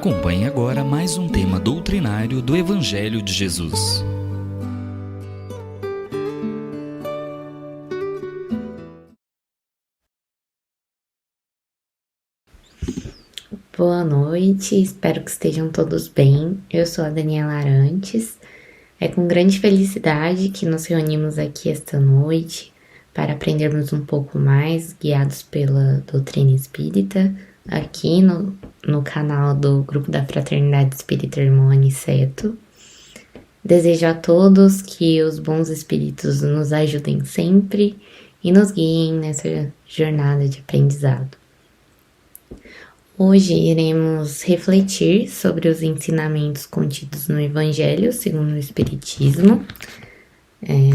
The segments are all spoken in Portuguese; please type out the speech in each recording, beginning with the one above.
Acompanhe agora mais um tema doutrinário do Evangelho de Jesus. Boa noite, espero que estejam todos bem. Eu sou a Daniela Arantes. É com grande felicidade que nos reunimos aqui esta noite para aprendermos um pouco mais, guiados pela doutrina espírita, aqui no canal do Grupo da Fraternidade Espírita Irmão Aniceto. Desejo a todos que os bons espíritos nos ajudem sempre e nos guiem nessa jornada de aprendizado. Hoje iremos refletir sobre os ensinamentos contidos no Evangelho segundo o Espiritismo.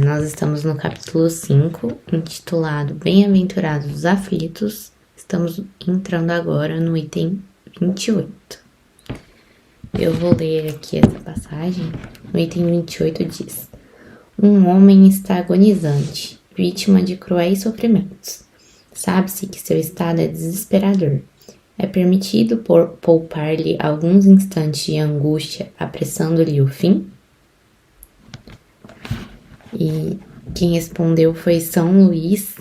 Nós estamos no capítulo 5, intitulado Bem-aventurados os aflitos. Estamos entrando agora no item 28. Eu vou ler aqui essa passagem. No item 28 diz: Um homem está agonizante, vítima de cruéis sofrimentos. Sabe-se que seu estado é desesperador. É permitido poupar-lhe alguns instantes de angústia, apressando-lhe o fim? E quem respondeu foi São Luís,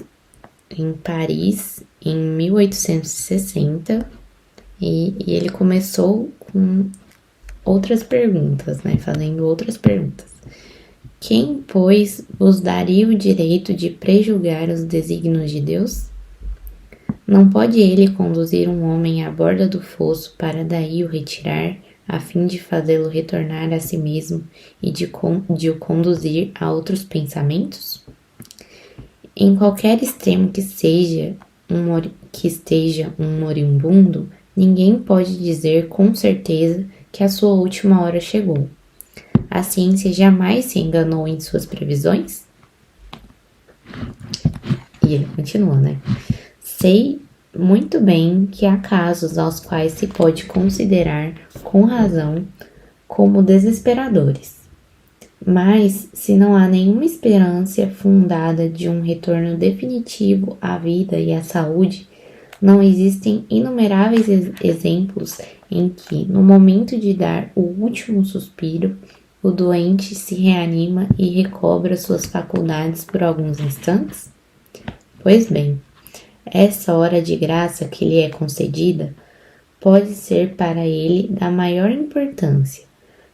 em Paris, em 1860. E ele começou com outras perguntas, fazendo outras perguntas. Quem, pois, vos daria o direito de prejulgar os desígnios de Deus? Não pode ele conduzir um homem à borda do fosso para daí o retirar, a fim de fazê-lo retornar a si mesmo e de o conduzir a outros pensamentos? Em qualquer extremo que esteja um moribundo, ninguém pode dizer com certeza que a sua última hora chegou. A ciência jamais se enganou em suas previsões? E ele continua, Sei muito bem que há casos aos quais se pode considerar, com razão, como desesperadores. Mas, se não há nenhuma esperança fundada de um retorno definitivo à vida e à saúde, não existem inumeráveis exemplos em que, no momento de dar o último suspiro, o doente se reanima e recobra suas faculdades por alguns instantes? Pois bem, essa hora de graça que lhe é concedida pode ser para ele da maior importância,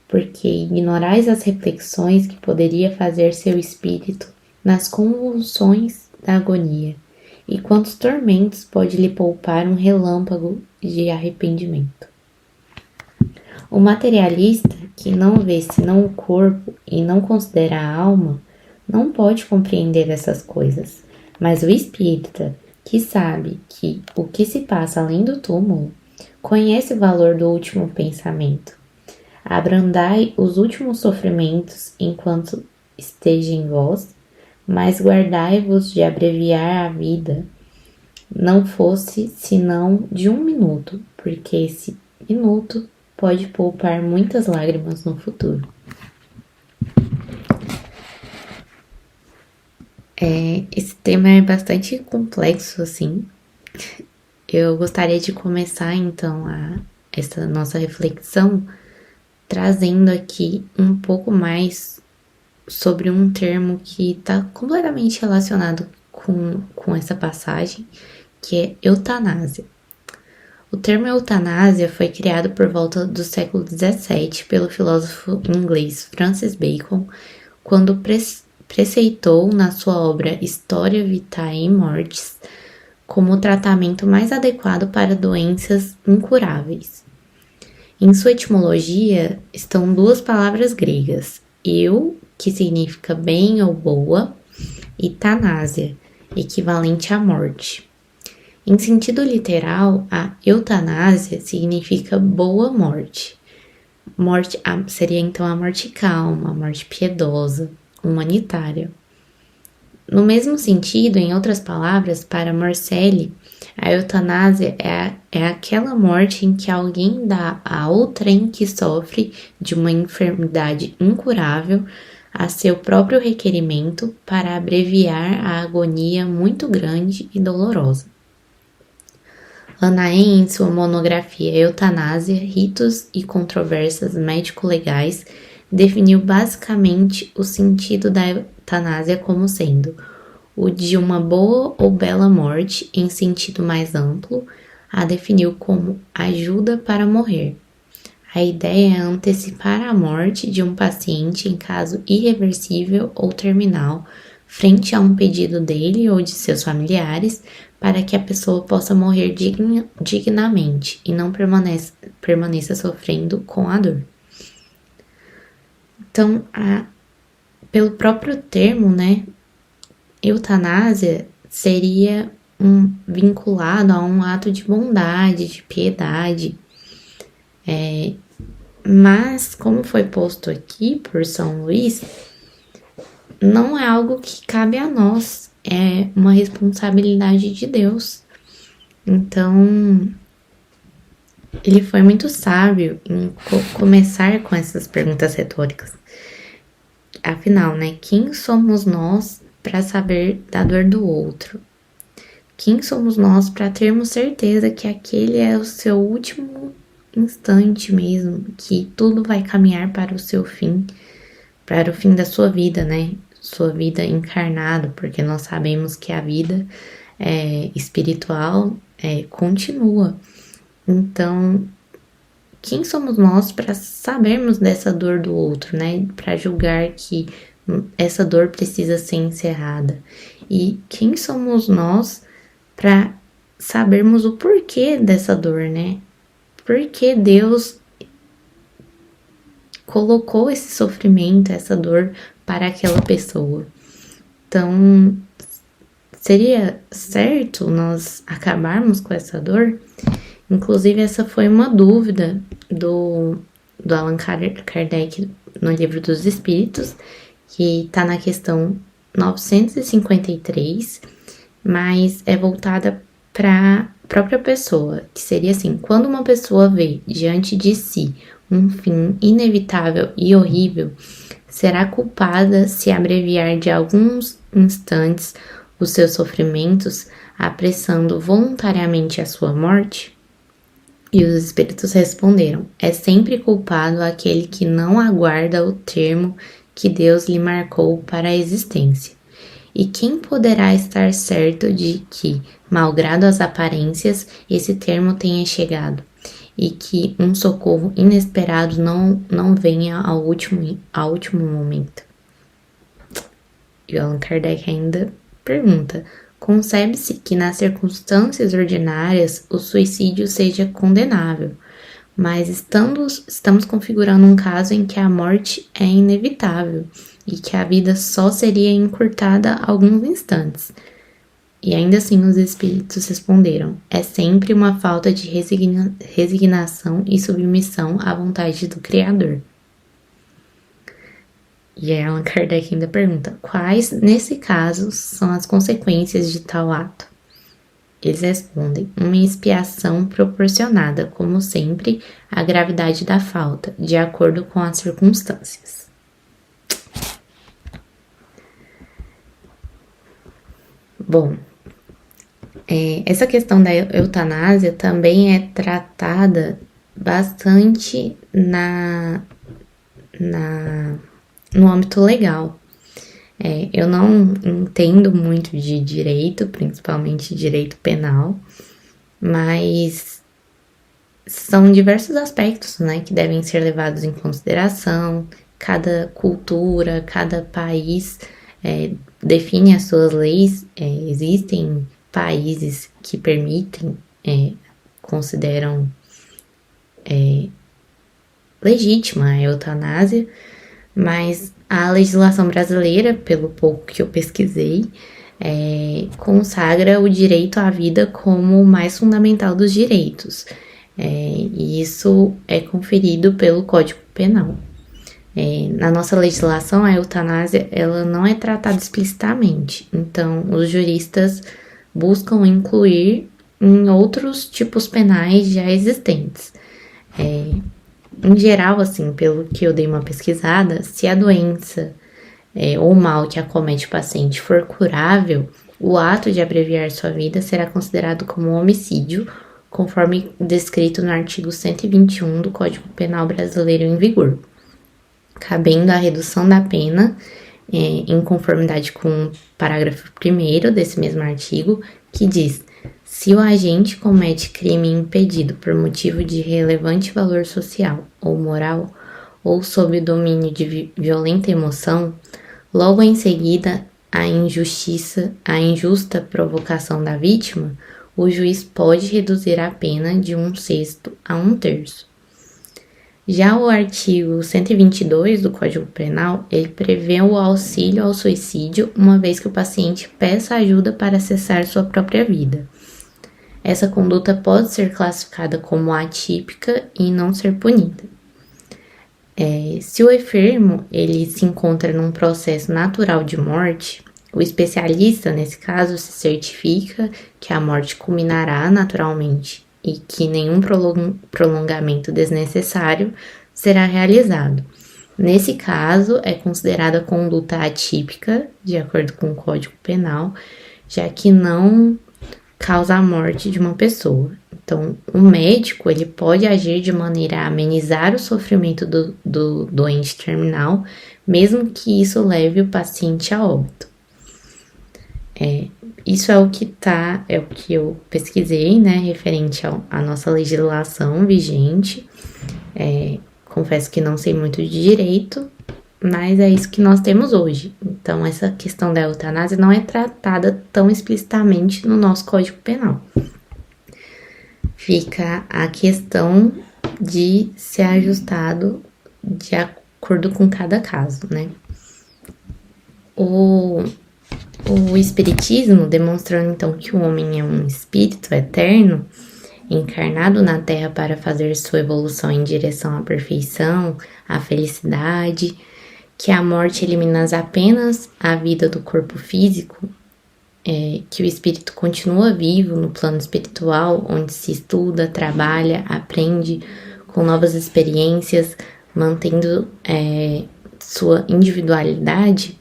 porque ignorais as reflexões que poderia fazer seu espírito nas convulsões da agonia, e quantos tormentos pode lhe poupar um relâmpago de arrependimento. O materialista, que não vê senão o corpo e não considera a alma, não pode compreender essas coisas, mas o espírita, que sabe que o que se passa além do túmulo, conhece o valor do último pensamento. Abrandai os últimos sofrimentos enquanto esteja em vós, mas guardai-vos de abreviar a vida, não fosse senão de 1 minuto, porque esse minuto pode poupar muitas lágrimas no futuro. Esse tema é bastante complexo, Eu gostaria de começar, então, essa nossa reflexão trazendo aqui um pouco mais sobre um termo que está completamente relacionado com essa passagem, que é eutanásia. O termo eutanásia foi criado por volta do século XVII pelo filósofo inglês Francis Bacon, quando preceitou na sua obra Historia Vitae Mortis como o tratamento mais adequado para doenças incuráveis. Em sua etimologia estão 2 palavras gregas, eu, que significa bem ou boa, e thanasia, equivalente à morte. Em sentido literal, a eutanásia significa boa morte. Morte seria então a morte calma, a morte piedosa, humanitária. No mesmo sentido, em outras palavras, para Morcelli, a eutanásia é aquela morte em que alguém dá a outrem que sofre de uma enfermidade incurável a seu próprio requerimento para abreviar a agonia muito grande e dolorosa. Hannah Arendt, em sua monografia Eutanásia, Ritos e Controvérsias Médico-Legais, definiu basicamente o sentido da eutanásia como sendo o de uma boa ou bela morte, em sentido mais amplo, a definiu como ajuda para morrer. A ideia é antecipar a morte de um paciente em caso irreversível ou terminal, frente a um pedido dele ou de seus familiares, para que a pessoa possa morrer dignamente e não permaneça sofrendo com a dor. Então, pelo próprio termo, né, eutanásia seria vinculado a um ato de bondade, de piedade. Mas, como foi posto aqui por São Luís, não é algo que cabe a nós, é uma responsabilidade de Deus. Então, ele foi muito sábio em começar com essas perguntas retóricas. Afinal, né, quem somos nós para saber da dor do outro? Quem somos nós para termos certeza que aquele é o seu último instante mesmo, que tudo vai caminhar para o seu fim, para o fim da sua vida, né? Sua vida encarnada, porque nós sabemos que a vida espiritual continua. Então, quem somos nós para sabermos dessa dor do outro, né? Para julgar que essa dor precisa ser encerrada. E quem somos nós para sabermos o porquê dessa dor, né? Por que Deus colocou esse sofrimento, essa dor para aquela pessoa? Então, seria certo nós acabarmos com essa dor? Inclusive, essa foi uma dúvida do Allan Kardec no Livro dos Espíritos, que está na questão 953, mas é voltada para a própria pessoa, que seria assim: quando uma pessoa vê diante de si um fim inevitável e horrível, será culpada se abreviar de alguns instantes os seus sofrimentos, apressando voluntariamente a sua morte? E os espíritos responderam: é sempre culpado aquele que não aguarda o termo que Deus lhe marcou para a existência. E quem poderá estar certo de que, malgrado as aparências, esse termo tenha chegado, e que um socorro inesperado não venha ao último momento? E Allan Kardec ainda pergunta: concebe-se que nas circunstâncias ordinárias o suicídio seja condenável, mas estamos configurando um caso em que a morte é inevitável e que a vida só seria encurtada alguns instantes. E ainda assim os espíritos responderam: é sempre uma falta de resignação e submissão à vontade do Criador. E Allan Kardec ainda pergunta: quais, nesse caso, são as consequências de tal ato? Eles respondem: uma expiação proporcionada, como sempre, à gravidade da falta, de acordo com as circunstâncias. Bom, essa questão da eutanásia também é tratada bastante no âmbito legal. Eu não entendo muito de direito, principalmente direito penal, mas são diversos aspectos, né, que devem ser levados em consideração. Cada cultura, cada país define as suas leis. Existem países que permitem, consideram legítima a eutanásia, mas a legislação brasileira, pelo pouco que eu pesquisei, consagra o direito à vida como o mais fundamental dos direitos, e isso é conferido pelo Código Penal. Na nossa legislação, a eutanásia ela não é tratada explicitamente, então os juristas buscam incluir em outros tipos penais já existentes. Em geral, assim, pelo que eu dei uma pesquisada, se a doença ou o mal que acomete o paciente for curável, o ato de abreviar sua vida será considerado como um homicídio, conforme descrito no artigo 121 do Código Penal Brasileiro em vigor, cabendo a redução da pena em conformidade com o parágrafo 1º desse mesmo artigo, que diz: se o agente comete crime impedido por motivo de relevante valor social ou moral, ou sob o domínio de violenta emoção, logo em seguida a injusta provocação da vítima, o juiz pode reduzir a pena de 1/6 a 1/3. Já o artigo 122 do Código Penal, ele prevê o auxílio ao suicídio, uma vez que o paciente peça ajuda para cessar sua própria vida. Essa conduta pode ser classificada como atípica e não ser punida. Se o enfermo ele se encontra num processo natural de morte, o especialista, nesse caso, se certifica que a morte culminará naturalmente e que nenhum prolongamento desnecessário será realizado. Nesse caso, é considerada conduta atípica, de acordo com o Código Penal, já que não causa a morte de uma pessoa. Então, o médico ele pode agir de maneira a amenizar o sofrimento do doente terminal, mesmo que isso leve o paciente a óbito. Isso é o que eu pesquisei, né, referente à nossa legislação vigente. Confesso que não sei muito de direito, mas é isso que nós temos hoje. Então, essa questão da eutanásia não é tratada tão explicitamente no nosso Código Penal. Fica a questão de ser ajustado de acordo com cada caso, né? O Espiritismo, demonstrando então que o homem é um espírito eterno, encarnado na Terra para fazer sua evolução em direção à perfeição, à felicidade, que a morte elimina apenas a vida do corpo físico, que o espírito continua vivo no plano espiritual, onde se estuda, trabalha, aprende com novas experiências, mantendo sua individualidade,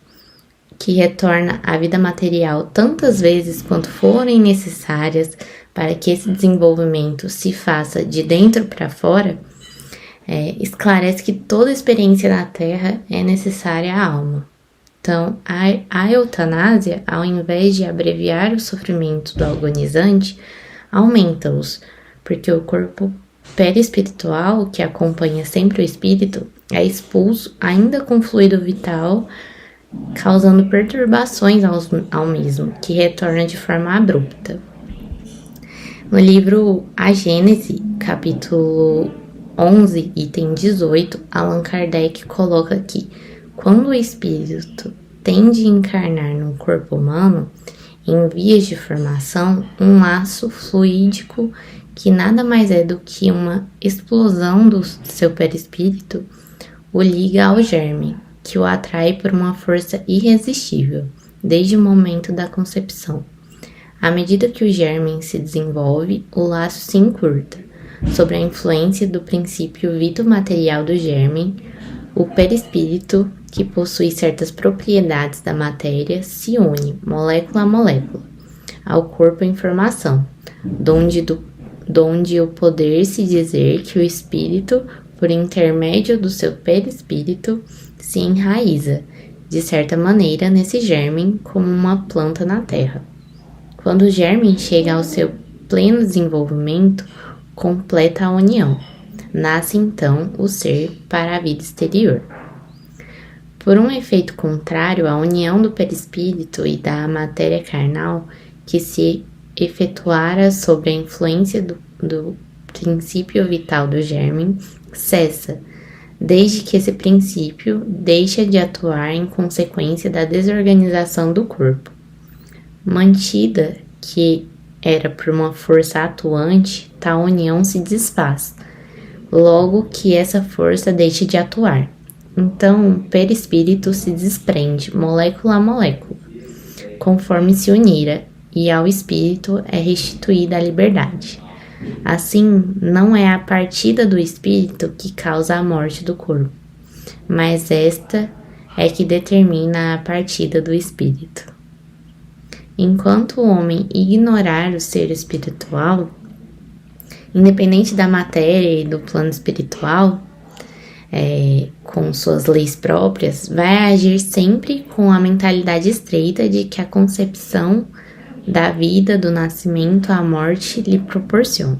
que retorna à vida material tantas vezes quanto forem necessárias para que esse desenvolvimento se faça de dentro para fora, esclarece que toda experiência na Terra é necessária à alma. Então, a eutanásia, ao invés de abreviar o sofrimento do agonizante, aumenta-os, porque o corpo perispiritual, que acompanha sempre o espírito, é expulso ainda com fluido vital, causando perturbações ao mesmo, que retorna de forma abrupta. No livro A Gênese, capítulo 11, item 18, Allan Kardec coloca que quando o espírito tende a encarnar num corpo humano, em vias de formação, um laço fluídico que nada mais é do que uma explosão do seu perispírito o liga ao germe, que o atrai por uma força irresistível, desde o momento da concepção. À medida que o germe se desenvolve, o laço se encurta. Sob a influência do princípio vito-material do germe, o perispírito, que possui certas propriedades da matéria, se une, molécula a molécula, ao corpo em formação, donde o poder-se dizer que o espírito, por intermédio do seu perispírito, se enraiza, de certa maneira, nesse germe como uma planta na terra. Quando o germe chega ao seu pleno desenvolvimento, completa a união. Nasce então o ser para a vida exterior. Por um efeito contrário, a união do perispírito e da matéria carnal, que se efetuara sob a influência do princípio vital do germe, cessa, desde que esse princípio deixa de atuar em consequência da desorganização do corpo. Mantida, que era por uma força atuante, tal união se desfaz, logo que essa força deixe de atuar. Então, o perispírito se desprende, molécula a molécula, conforme se unira, e ao espírito é restituída a liberdade. Assim, não é a partida do espírito que causa a morte do corpo, mas esta é que determina a partida do espírito. Enquanto o homem ignorar o ser espiritual, independente da matéria e do plano espiritual, com suas leis próprias, vai agir sempre com a mentalidade estreita de que a concepção da vida, do nascimento à morte lhe proporciona.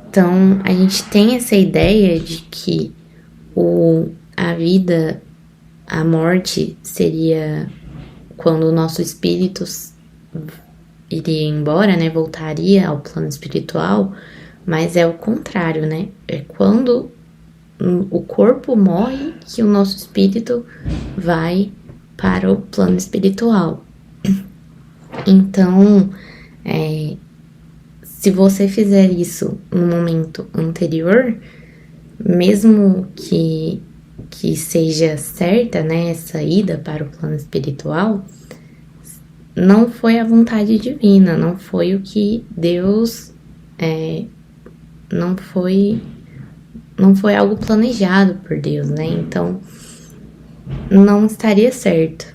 Então, a gente tem essa ideia de que a vida, a morte seria quando o nosso espírito iria embora, né, voltaria ao plano espiritual, mas é o contrário, né? É quando o corpo morre que o nosso espírito vai para o plano espiritual. Então, se você fizer isso no momento anterior, mesmo que seja certa, né, essa ida para o plano espiritual, não foi a vontade divina, não foi o que Deus, não foi algo planejado por Deus, né? Então, não estaria certo.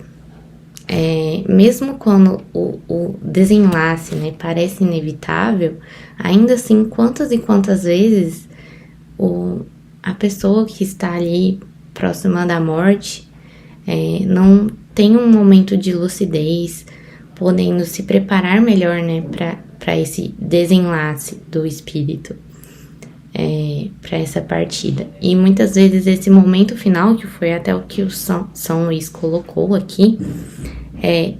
Mesmo quando o desenlace, né, parece inevitável, ainda assim, quantas e quantas vezes a pessoa que está ali próxima da morte não tem um momento de lucidez, podendo se preparar melhor, né, para esse desenlace do espírito, para essa partida. E muitas vezes esse momento final, que foi até o que o São Luís colocou aqui, é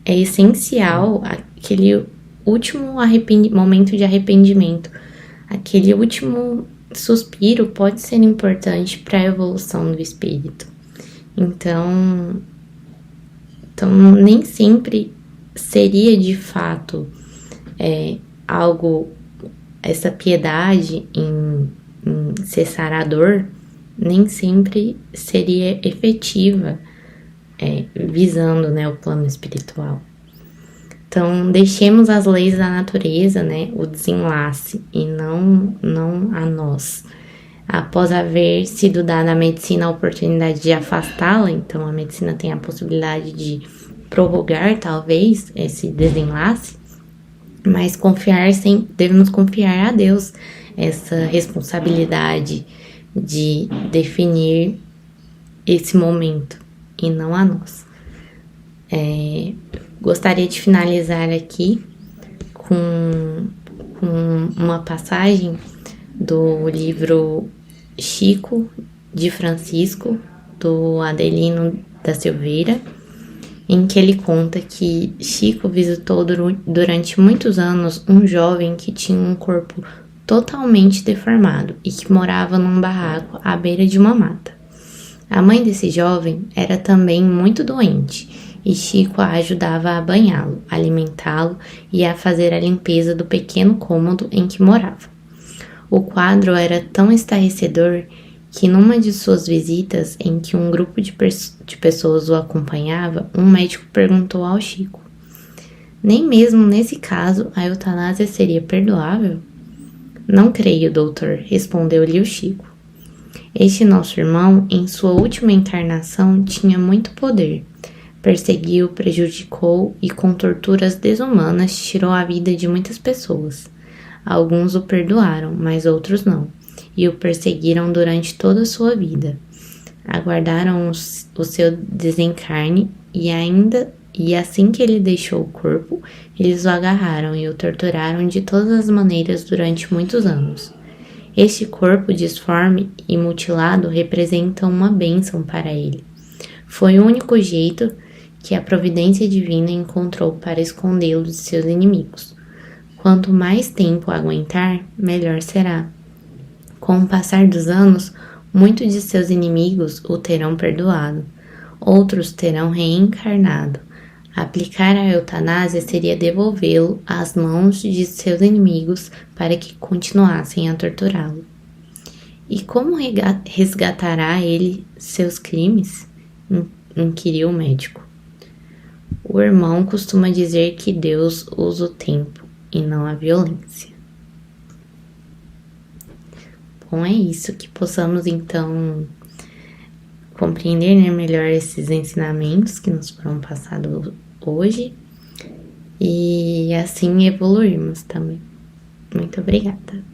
essencial, aquele último momento de arrependimento, aquele último suspiro pode ser importante para a evolução do espírito. Então nem sempre seria de fato algo, essa piedade em cessar a dor, nem sempre seria efetiva, visando, né, o plano espiritual. Então, deixemos as leis da natureza, né, o desenlace, e não a nós. Após haver sido dada à medicina a oportunidade de afastá-la, então a medicina tem a possibilidade de prorrogar, talvez, esse desenlace, mas devemos confiar a Deus essa responsabilidade de definir esse momento, e não a nós. Gostaria de finalizar aqui com uma passagem do livro Chico de Francisco, do Adelino da Silveira, em que ele conta que Chico visitou durante muitos anos um jovem que tinha um corpo totalmente deformado e que morava num barraco à beira de uma mata. A mãe desse jovem era também muito doente e Chico a ajudava a banhá-lo, alimentá-lo e a fazer a limpeza do pequeno cômodo em que morava. O quadro era tão estarrecedor que numa de suas visitas, em que um grupo de pessoas o acompanhava, um médico perguntou ao Chico: "Nem mesmo nesse caso a eutanásia seria perdoável?" "Não creio, doutor", respondeu-lhe o Chico. "Este nosso irmão, em sua última encarnação, tinha muito poder. Perseguiu, prejudicou e com torturas desumanas tirou a vida de muitas pessoas. Alguns o perdoaram, mas outros não, e o perseguiram durante toda a sua vida. Aguardaram o seu desencarne e assim que ele deixou o corpo, eles o agarraram e o torturaram de todas as maneiras durante muitos anos. Este corpo disforme e mutilado representa uma bênção para ele. Foi o único jeito que a providência divina encontrou para escondê-lo de seus inimigos. Quanto mais tempo aguentar, melhor será. Com o passar dos anos, muitos de seus inimigos o terão perdoado, outros terão reencarnado. Aplicar a eutanásia seria devolvê-lo às mãos de seus inimigos para que continuassem a torturá-lo. E como resgatará ele seus crimes?" inquiriu o médico. "O irmão costuma dizer que Deus usa o tempo e não a violência." Bom, é isso, que possamos então compreender, né, melhor esses ensinamentos que nos foram passados hoje e assim evoluirmos também. Muito obrigada.